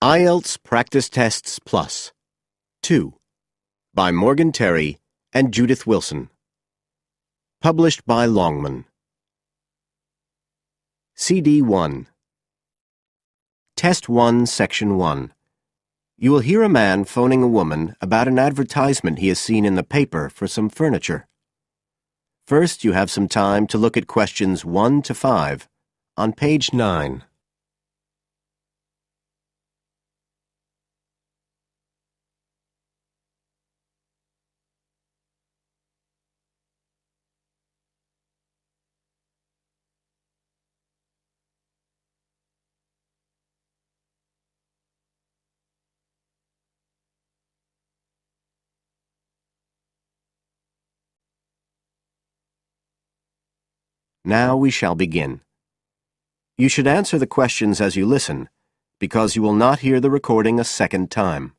Ielts Practice Tests Plus 2 by Morgan Terry and Judith Wilson. Published by Longman. CD 1. Test 1, Section 1. You will hear a man phoning a woman about an advertisement he has seen in the paper for some furniture. First, you have some time to look at questions 1 to 5 on page 9. Now we shall begin. You should answer the questions as you listen, because you will not hear the recording a second time.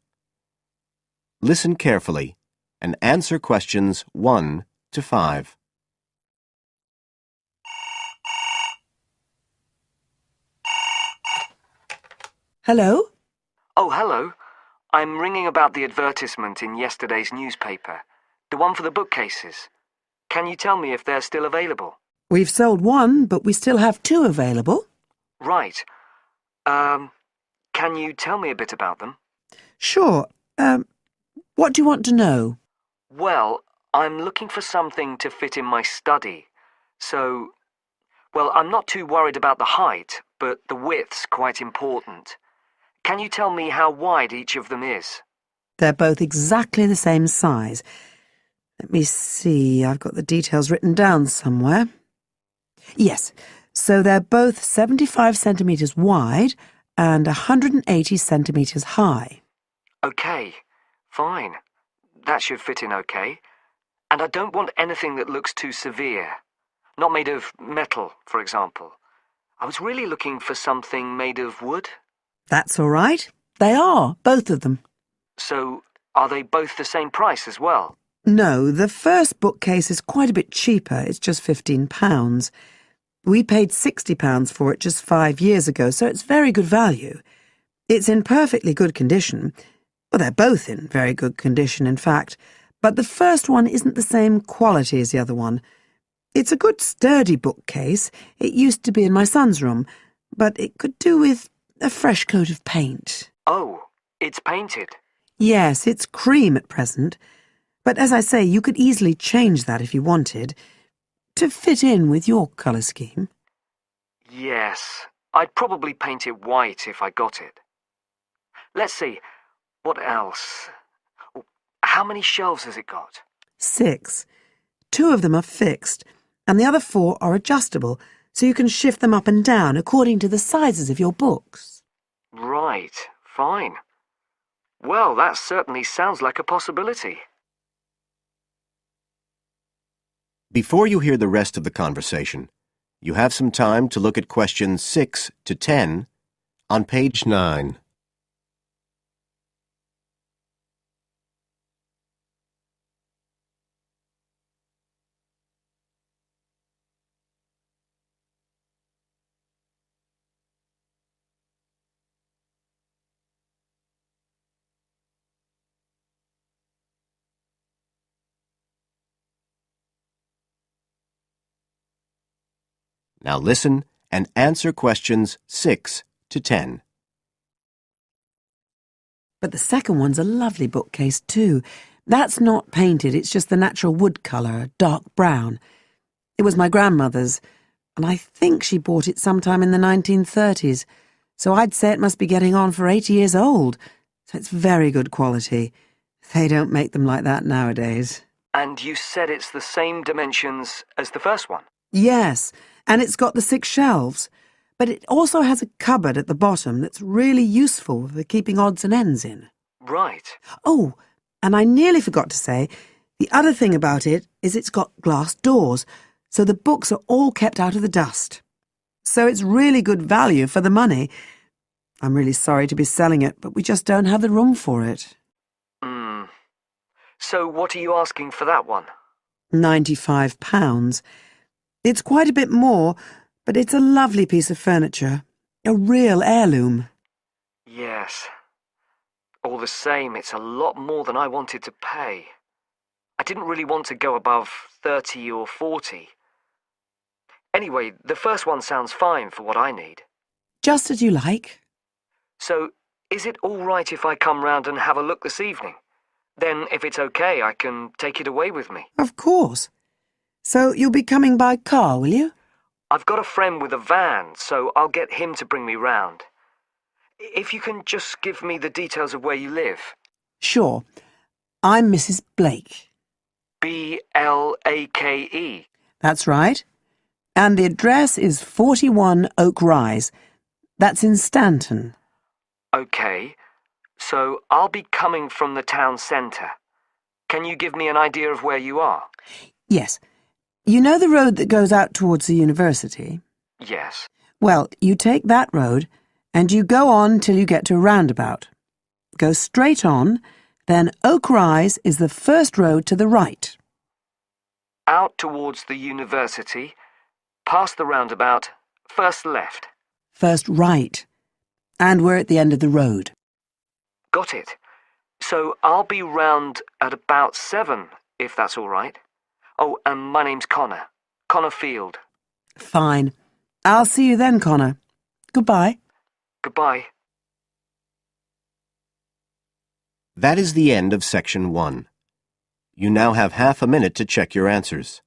Listen carefully and answer questions 1 to 5. Hello? Oh, hello. I'm ringing about the advertisement in yesterday's newspaper. The one for the bookcases. Can you tell me if they're still available? We've sold one, but we still have 2 available. Right. Can you tell me a bit about them? Sure. What do you want to know? Well, I'm looking for something to fit in my study. Well, I'm not too worried about the height, but the width's quite important. Can you tell me how wide each of them is? They're both exactly the same size. Let me see, I've got the details written down somewhere. Yes, so they're both 75 centimetres wide and 180 centimetres high. Okay, fine. That should fit in okay. And I don't want anything that looks too severe. Not made of metal, for example. I was really looking for something made of wood. That's all right. They are, both of them. So, are they both the same price as well? No, the first bookcase is quite a bit cheaper. It's just £15. We paid £60 for it just 5 years ago, so it's very good value. It's in perfectly good condition. Well, they're both in very good condition, in fact. But the first one isn't the same quality as the other one. It's a good, sturdy bookcase. It used to be in my son's room, but it could do with a fresh coat of paint. Oh, it's painted? Yes, it's cream at present. But as I say, you could easily change that if you wanted, to fit in with your colour scheme. Yes, I'd probably paint it white if I got it. Let's see, what else? How many shelves has it got? 6. 2 of them are fixed, and the other 4 are adjustable, so you can shift them up and down according to the sizes of your books. Right, fine. Well, that certainly sounds like a possibility. Before you hear the rest of the conversation, you have some time to look at questions 6 to 10 on page 9. Now listen and answer questions 6 to 10. But the second one's a lovely bookcase too. That's not painted, it's just the natural wood colour, dark brown. It was my grandmother's, and I think she bought it sometime in the 1930s, so I'd say it must be getting on for 80 years old, so it's very good quality. They don't make them like that nowadays. And you said it's the same dimensions as the first one? Yes, and it's got the 6 shelves, but it also has a cupboard at the bottom that's really useful for keeping odds and ends in. Right. Oh, and I nearly forgot to say, the other thing about it is it's got glass doors, so the books are all kept out of the dust. So it's really good value for the money. I'm really sorry to be selling it, but we just don't have the room for it. So what are you asking for that one? £95. It's quite a bit more, but it's a lovely piece of furniture. A real heirloom. Yes. All the same, it's a lot more than I wanted to pay. I didn't really want to go above 30 or 40. Anyway, the first one sounds fine for what I need. Just as you like. So, is it all right if I come round and have a look this evening? Then, if it's okay, I can take it away with me. Of course. So you'll be coming by car, will you? I've got a friend with a van, so I'll get him to bring me round. If you can just give me the details of where you live. Sure. I'm Mrs. Blake. Blake. That's right. And the address is 41 Oak Rise. That's in Stanton. Okay, so I'll be coming from the town centre. Can you give me an idea of where you are? Yes. You know the road that goes out towards the university? Yes. Well, you take that road and you go on till you get to a roundabout. Go straight on, then Oak Rise is the first road to the right. Out towards the university, past the roundabout, first left. First right. And we're at the end of the road. Got it. So I'll be round at about 7, if that's all right. Oh, and my name's Connor. Connor Field. Fine. I'll see you then, Connor. Goodbye. Goodbye. That is the end of section 1. You now have half a minute to check your answers.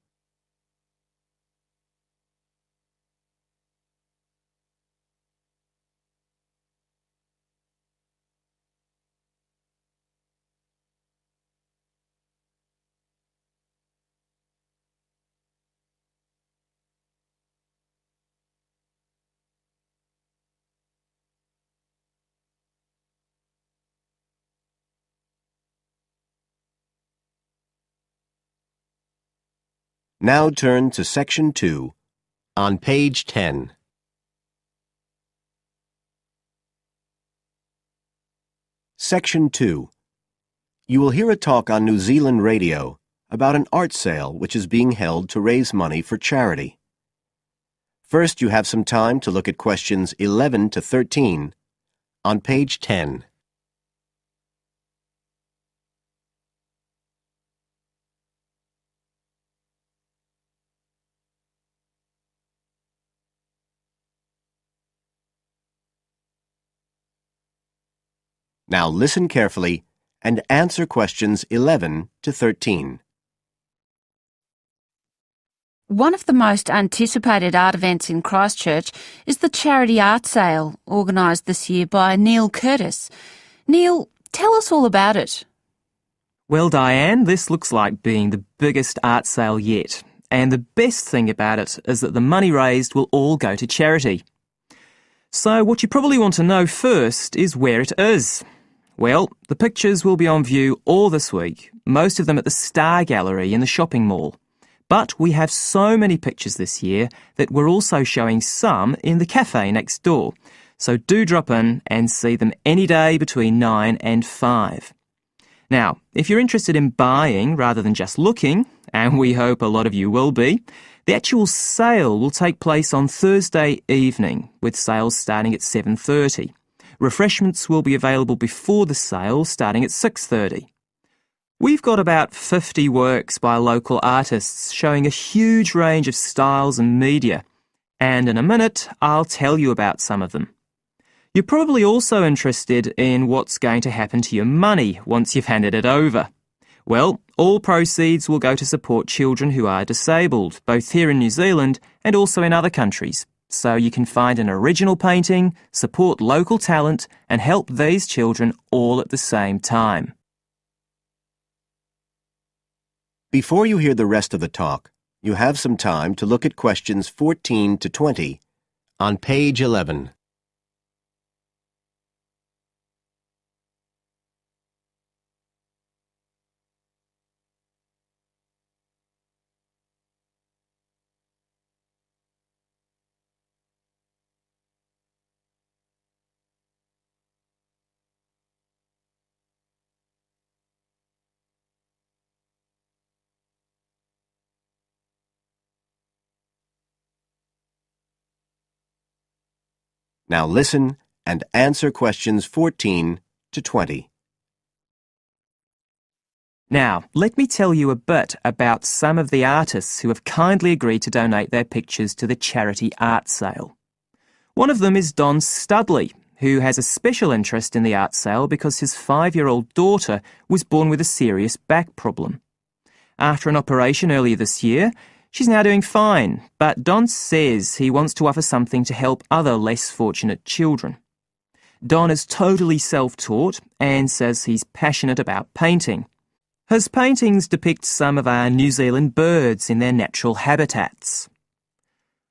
Now turn to section 2 on page 10. Section 2. You will hear a talk on New Zealand radio about an art sale which is being held to raise money for charity. First, you have some time to look at questions 11 to 13 on page 10. Now listen carefully and answer questions 11 to 13. One of the most anticipated art events in Christchurch is the charity art sale, organised this year by Neil Curtis. Neil, tell us all about it. Well, Diane, this looks like being the biggest art sale yet. And the best thing about it is that the money raised will all go to charity. So what you probably want to know first is where it is. Well, the pictures will be on view all this week, most of them at the Star Gallery in the shopping mall. But we have so many pictures this year that we're also showing some in the cafe next door. So do drop in and see them any day between 9 and 5. Now, if you're interested in buying rather than just looking, and we hope a lot of you will be, the actual sale will take place on Thursday evening, with sales starting at 7:30. Refreshments will be available before the sale, starting at 6:30. We've got about 50 works by local artists showing a huge range of styles and media, and in a minute I'll tell you about some of them. You're probably also interested in what's going to happen to your money once you've handed it over. Well, all proceeds will go to support children who are disabled, both here in New Zealand and also in other countries. So you can find an original painting, support local talent, and help these children all at the same time. Before you hear the rest of the talk, you have some time to look at questions 14 to 20 on page 11. Now listen and answer questions 14 to 20. Now, let me tell you a bit about some of the artists who have kindly agreed to donate their pictures to the charity art sale. One of them is Don Studley, who has a special interest in the art sale because his 5-year-old daughter was born with a serious back problem. After an operation earlier this year, she's now doing fine, but Don says he wants to offer something to help other less fortunate children. Don is totally self-taught and says he's passionate about painting. His paintings depict some of our New Zealand birds in their natural habitats.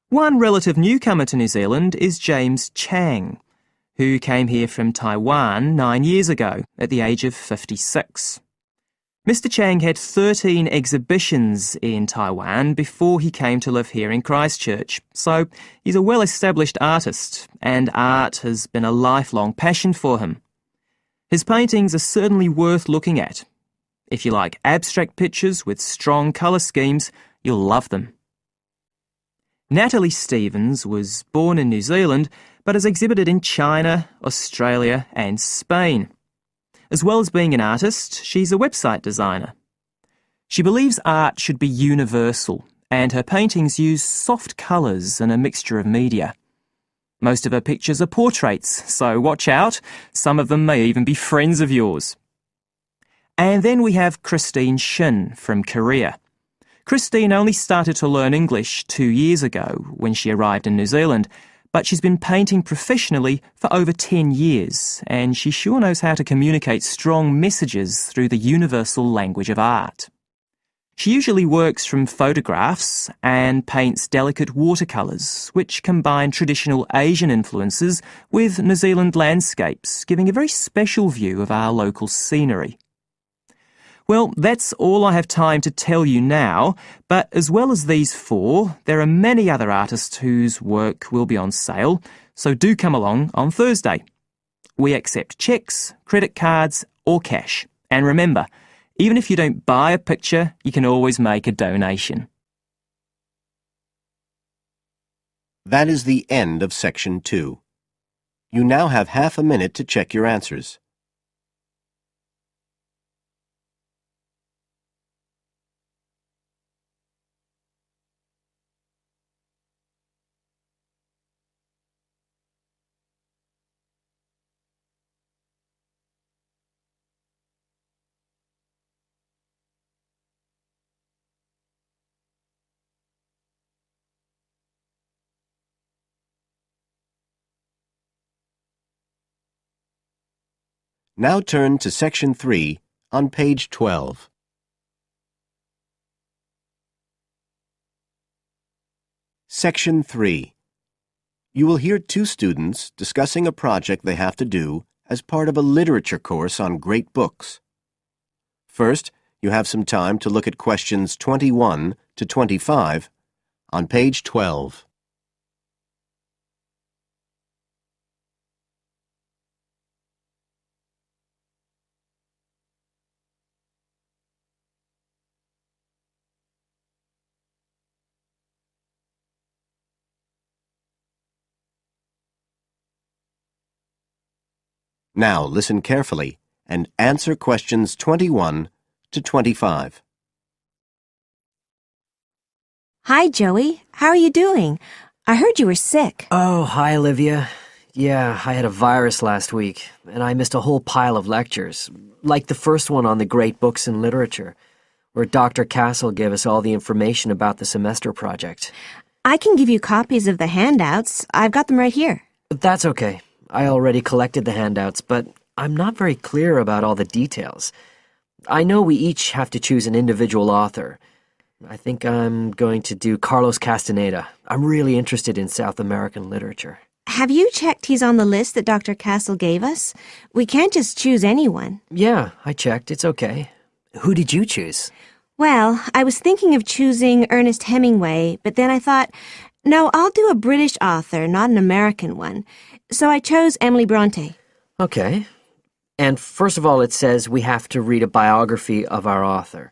One relative newcomer to New Zealand is James Chang, who came here from Taiwan 9 years ago at the age of 56. Mr. Chang had 13 exhibitions in Taiwan before he came to live here in Christchurch, so he's a well-established artist, and art has been a lifelong passion for him. His paintings are certainly worth looking at. If you like abstract pictures with strong colour schemes, you'll love them. Natalie Stevens was born in New Zealand, but has exhibited in China, Australia and Spain. As well as being an artist, she's a website designer. She believes art should be universal, and her paintings use soft colours and a mixture of media. Most of her pictures are portraits, so watch out, some of them may even be friends of yours. And then we have Christine Shin from Korea. Christine only started to learn English 2 years ago when she arrived in New Zealand, but she's been painting professionally for over 10 years, and she sure knows how to communicate strong messages through the universal language of art. She usually works from photographs and paints delicate watercolours, which combine traditional Asian influences with New Zealand landscapes, giving a very special view of our local scenery. Well, that's all I have time to tell you now, but as well as these 4, there are many other artists whose work will be on sale, so do come along on Thursday. We accept cheques, credit cards or cash. And remember, even if you don't buy a picture, you can always make a donation. That is the end of Section 2. You now have half a minute to check your answers. Now turn to Section 3 on page 12. Section 3. You will hear 2 students discussing a project they have to do as part of a literature course on great books. First, you have some time to look at questions 21 to 25 on page 12. Now listen carefully and answer questions 21 to 25. Hi, Joey. How are you doing? I heard you were sick. Oh, hi, Olivia. Yeah, I had a virus last week, and I missed a whole pile of lectures, like the first one on the great books in literature, where Dr. Castle gave us all the information about the semester project. I can give you copies of the handouts. I've got them right here. That's okay. I already collected the handouts, but I'm not very clear about all the details. I know we each have to choose an individual author. I think I'm going to do Carlos Castaneda. I'm really interested in South American literature. Have you checked he's on the list that Dr. Castle gave us? We can't just choose anyone. Yeah, I checked. It's okay. Who did you choose? Well, I was thinking of choosing Ernest Hemingway, but then I thought, no, I'll do a British author, not an American one. So I chose Emily Bronte. Okay. And first of all, it says we have to read a biography of our author.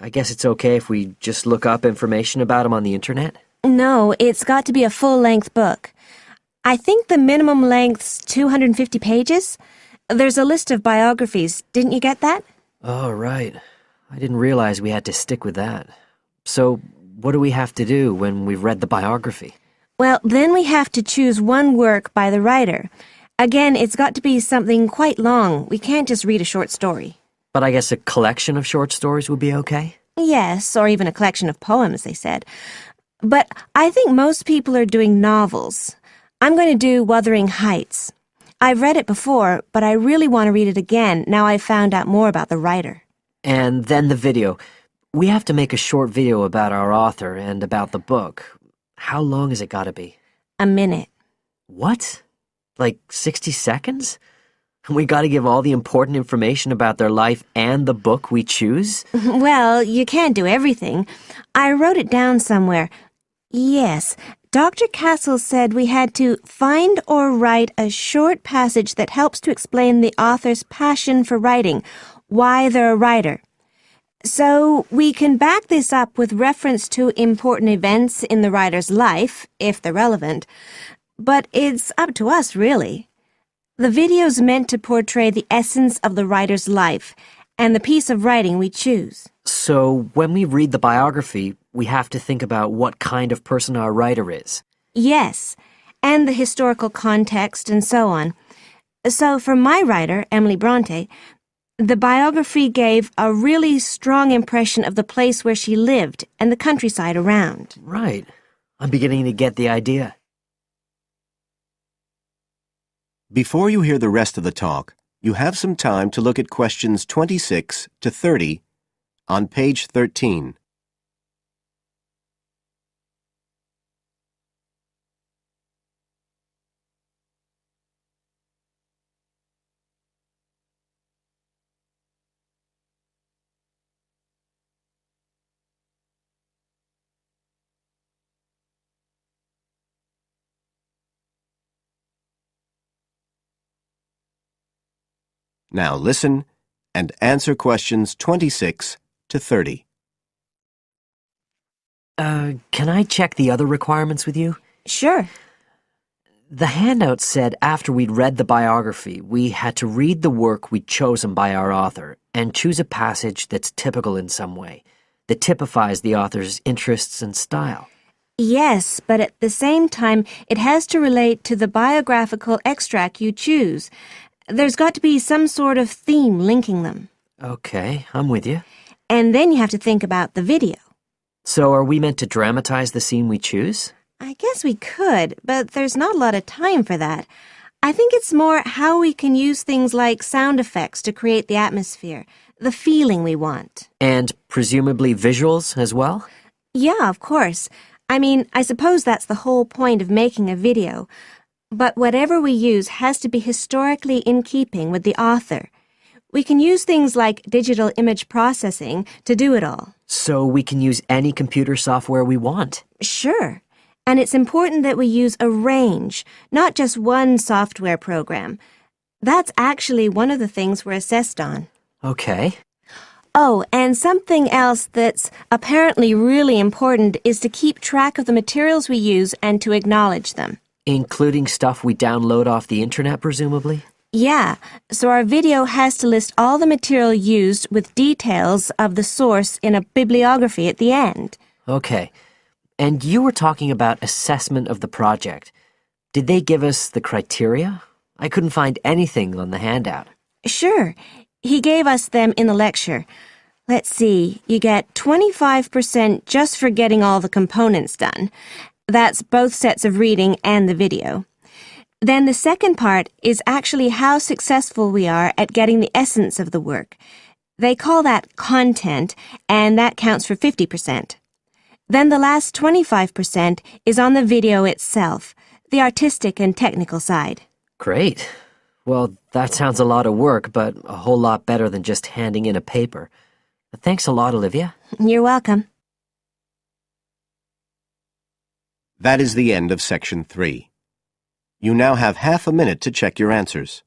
I guess it's okay if we just look up information about him on the internet? No, it's got to be a full-length book. I think the minimum length's 250 pages. There's a list of biographies. Didn't you get that? Oh, right. I didn't realize we had to stick with that. So, what do we have to do when we've read the biography? Well, then we have to choose one work by the writer. Again, it's got to be something quite long. We can't just read a short story. But I guess a collection of short stories would be okay? Yes, or even a collection of poems, they said. But I think most people are doing novels. I'm going to do Wuthering Heights. I've read it before, but I really want to read it again now I've found out more about the writer. And then the video. We have to make a short video about our author and about the book. How long has it got to be? A minute. What? Like 60 seconds? We got to give all the important information about their life and the book we choose? Well, you can't do everything. I wrote it down somewhere. Yes, Dr. Castle said we had to find or write a short passage that helps to explain the author's passion for writing, why they're a writer. So we can back this up with reference to important events in the writer's life, if they're relevant. But it's up to us, really. The video's meant to portray the essence of the writer's life and the piece of writing we choose. So, when we read the biography, we have to think about what kind of person our writer is. Yes, and the historical context and so on. So for my writer, Emily Bronte, the biography gave a really strong impression of the place where she lived and the countryside around. Right. I'm beginning to get the idea. Before you hear the rest of the talk, you have some time to look at questions 26 to 30 on page 13. Now listen and answer questions 26 to 30. Can I check the other requirements with you? Sure. The handout said after we'd read the biography, we had to read the work we'd chosen by our author and choose a passage that's typical in some way, that typifies the author's interests and style. Yes, but at the same time, it has to relate to the biographical extract you choose. There's got to be some sort of theme linking them. Okay, I'm with you. And then you have to think about the video. So are we meant to dramatize the scene we choose? I guess we could, but there's not a lot of time for that. I think it's more how we can use things like sound effects to create the atmosphere, the feeling we want. And presumably visuals as well? Yeah, of course. I mean, I suppose that's the whole point of making a video. But whatever we use has to be historically in keeping with the author. We can use things like digital image processing to do it all. So we can use any computer software we want? Sure. And it's important that we use a range, not just one software program. That's actually one of the things we're assessed on. Okay. Oh, and something else that's apparently really important is to keep track of the materials we use and to acknowledge them. Including stuff we download off the internet, presumably? Yeah, so our video has to list all the material used with details of the source in a bibliography at the end. Okay. And you were talking about assessment of the project. Did they give us the criteria? I couldn't find anything on the handout. Sure. He gave us them in the lecture. Let's see, you get 25% just for getting all the components done. That's both sets of reading and the video. Then the second part is actually how successful we are at getting the essence of the work. They call that content, and that counts for 50%. Then the last 25% is on the video itself, the artistic and technical side. Great. Well, that sounds a lot of work, but a whole lot better than just handing in a paper. Thanks a lot, Olivia. You're welcome. That is the end of section 3. You now have half a minute to check your answers.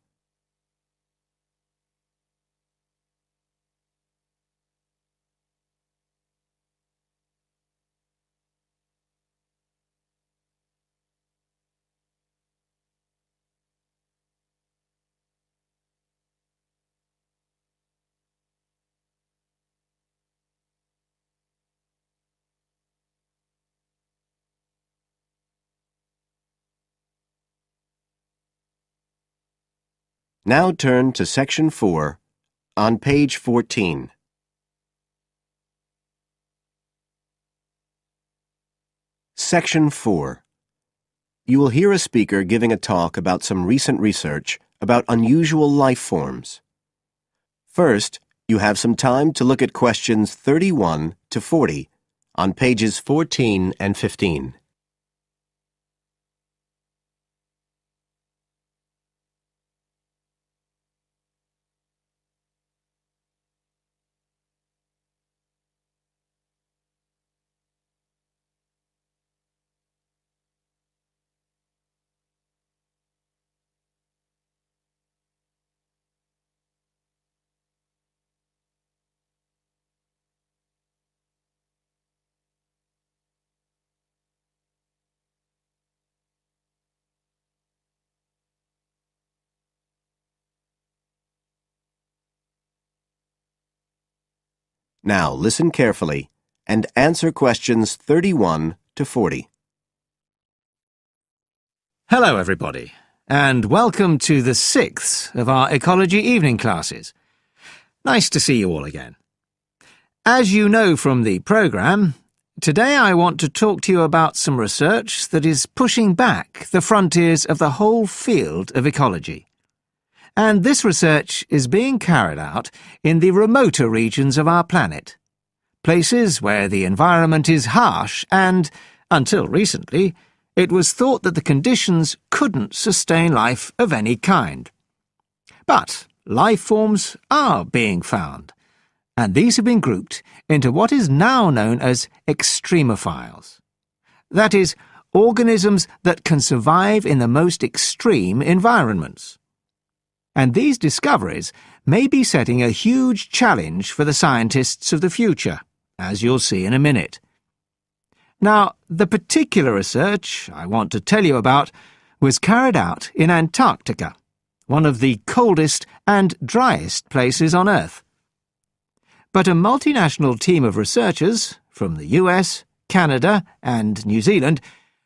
Now turn to Section 4 on page 14. Section 4. You will hear a speaker giving a talk about some recent research about unusual life forms. First, you have some time to look at questions 31 to 40 on pages 14 and 15. Now listen carefully and answer questions 31 to 40. Hello, everybody, and welcome to the 6th of our ecology evening classes. Nice to see you all again. As you know from the programme, today I want to talk to you about some research that is pushing back the frontiers of the whole field of ecology. And this research is being carried out in the remoter regions of our planet, places where the environment is harsh and, until recently, it was thought that the conditions couldn't sustain life of any kind. But life forms are being found, and these have been grouped into what is now known as extremophiles. That is, organisms that can survive in the most extreme environments. And these discoveries may be setting a huge challenge for the scientists of the future, as you'll see in a minute. Now, the particular research I want to tell you about was carried out in Antarctica, one of the coldest and driest places on Earth. But a multinational team of researchers from the US, Canada, and New Zealand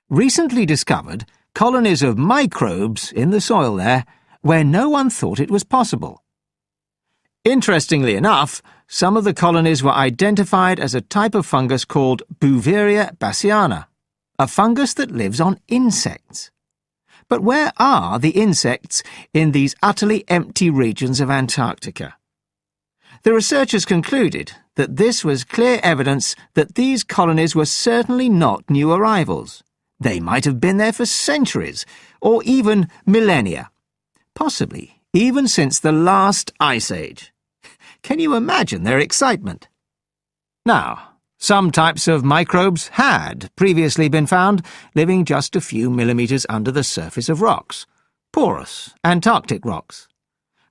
recently discovered colonies of microbes in the soil there where no one thought it was possible. Interestingly enough, some of the colonies were identified as a type of fungus called Bouveria bassiana, a fungus that lives on insects. But where are the insects in these utterly empty regions of Antarctica? The researchers concluded that this was clear evidence that these colonies were certainly not new arrivals. They might have been there for centuries, or even millennia. Possibly even since the last ice age. Can you imagine their excitement? Now, some types of microbes had previously been found living just a few millimetres under the surface of rocks, porous Antarctic rocks.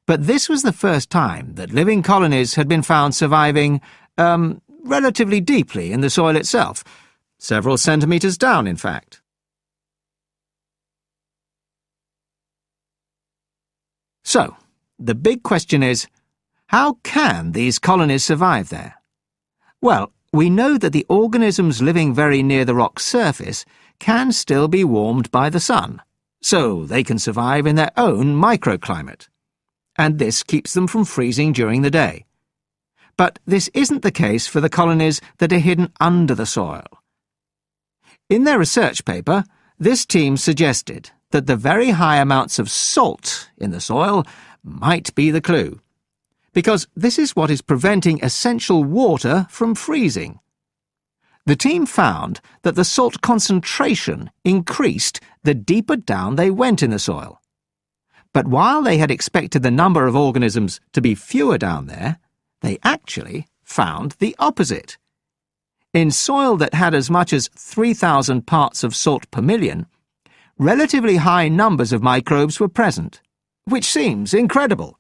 But this was the first time that living colonies had been found surviving, relatively deeply in the soil itself, several centimetres down, in fact. So, the big question is, how can these colonies survive there? Well, we know that the organisms living very near the rock's surface can still be warmed by the sun, so they can survive in their own microclimate. And this keeps them from freezing during the day. But this isn't the case for the colonies that are hidden under the soil. In their research paper, this team suggested that the very high amounts of salt in the soil might be the clue, because this is what is preventing essential water from freezing. The team found that the salt concentration increased the deeper down they went in the soil. But while they had expected the number of organisms to be fewer down there, they actually found the opposite. In soil that had as much as 3,000 parts of salt per million, relatively high numbers of microbes were present, which seems incredible.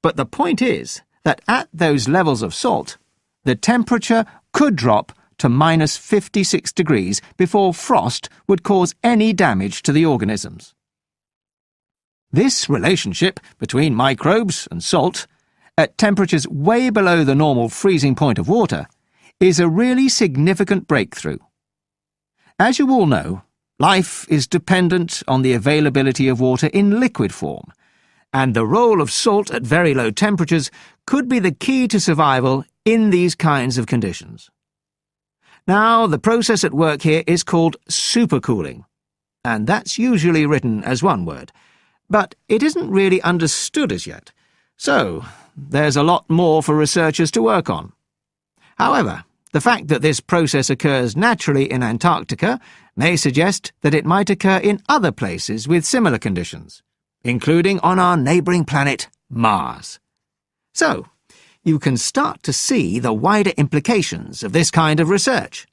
But the point is that at those levels of salt, the temperature could drop to minus 56 degrees before frost would cause any damage to the organisms. This relationship between microbes and salt, at temperatures way below the normal freezing point of water, is a really significant breakthrough. As you all know, life is dependent on the availability of water in liquid form, and the role of salt at very low temperatures could be the key to survival in these kinds of conditions. Now, the process at work here is called supercooling, and that's usually written as one word, but it isn't really understood as yet, so there's a lot more for researchers to work on. However, the fact that this process occurs naturally in Antarctica may suggest that it might occur in other places with similar conditions, including on our neighbouring planet, Mars. So, you can start to see the wider implications of this kind of research.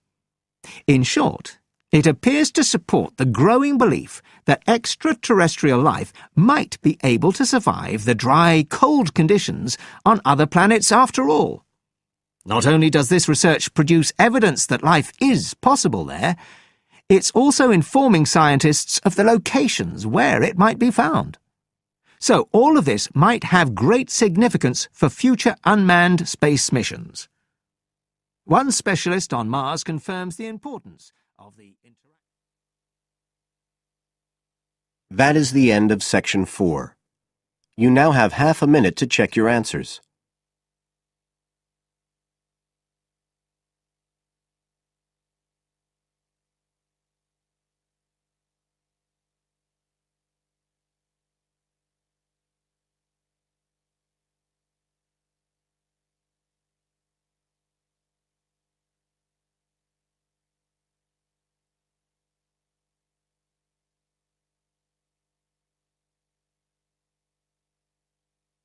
In short, it appears to support the growing belief that extraterrestrial life might be able to survive the dry, cold conditions on other planets after all. Not only does this research produce evidence that life is possible there, it's also informing scientists of the locations where it might be found. So all of this might have great significance for future unmanned space missions. One specialist on Mars confirms the importance of the interaction. That is the end of Section 4. You now have half a minute to check your answers.